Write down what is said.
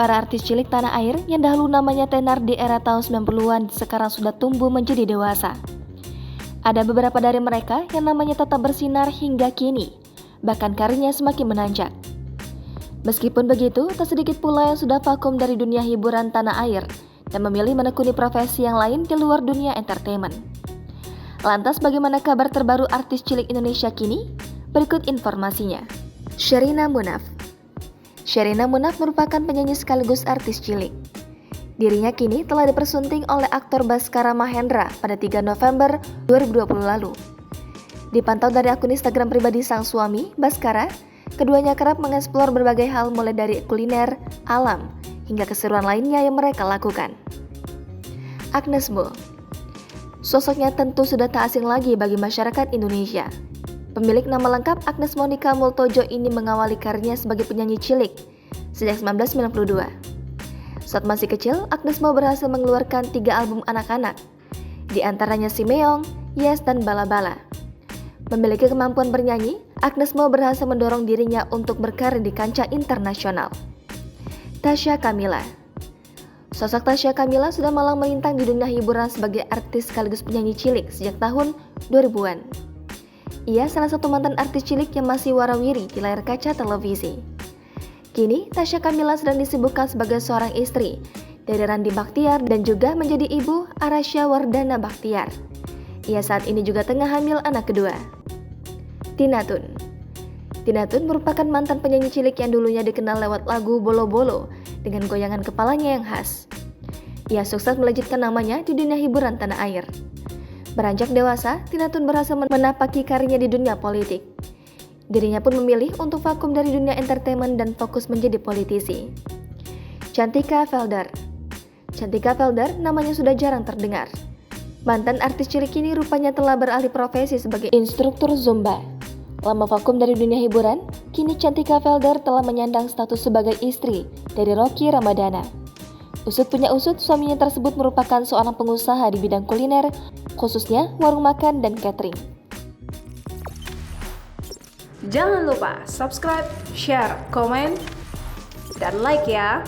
Para artis cilik tanah air yang dahulu namanya tenar di era tahun 90-an sekarang sudah tumbuh menjadi dewasa. Ada beberapa dari mereka yang namanya tetap bersinar hingga kini, bahkan karirnya semakin menanjak. Meskipun begitu, tak sedikit pula yang sudah vakum dari dunia hiburan tanah air dan memilih menekuni profesi yang lain di luar dunia entertainment. Lantas bagaimana kabar terbaru artis cilik Indonesia kini? Berikut informasinya. Sherina Munaf. Sherina Munaf merupakan penyanyi sekaligus artis cilik. Dirinya kini telah dipersunting oleh aktor Baskara Mahendra pada 3 November 2020 lalu. Dipantau dari akun Instagram pribadi sang suami, Baskara, keduanya kerap mengeksplor berbagai hal mulai dari kuliner, alam, hingga keseruan lainnya yang mereka lakukan. Agnes Mo. Sosoknya tentu sudah tak asing lagi bagi masyarakat Indonesia. Pemilik nama lengkap Agnes Monica Multojo ini mengawali karirnya sebagai penyanyi cilik sejak 1992. Saat masih kecil, Agnes Mo berhasil mengeluarkan 3 album anak-anak, di antaranya Si Meong, Yes, dan Bala Bala. Memiliki kemampuan bernyanyi, Agnes Mo berhasil mendorong dirinya untuk berkarir di kancah internasional. Tasya Kamila. Sosok Tasya Kamila sudah malang melintang di dunia hiburan sebagai artis sekaligus penyanyi cilik sejak tahun 2000-an. Ia salah satu mantan artis cilik yang masih warawiri di layar kaca televisi. Kini, Tasya Kamila sedang disibukkan sebagai seorang istri dari Randi Bachtiar dan juga menjadi ibu Arasya Wardana Bachtiar. Ia saat ini juga tengah hamil anak kedua. Tina Toon. Tina Toon merupakan mantan penyanyi cilik yang dulunya dikenal lewat lagu Bolo Bolo dengan goyangan kepalanya yang khas. Ia sukses melejitkan namanya di dunia hiburan tanah air. Beranjak dewasa, Tina Toon berhasil menapaki karirnya di dunia politik. Dirinya pun memilih untuk vakum dari dunia entertainment dan fokus menjadi politisi. Cantika Felder. Cantika Felder namanya sudah jarang terdengar. Mantan artis cilik ini rupanya telah beralih profesi sebagai instruktur Zumba. Lama vakum dari dunia hiburan, kini Cantika Felder telah menyandang status sebagai istri dari Rocky Ramadana. Usut punya usut, suaminya tersebut merupakan seorang pengusaha di bidang kuliner, khususnya warung makan dan catering. Jangan lupa subscribe, share, komen, dan like ya!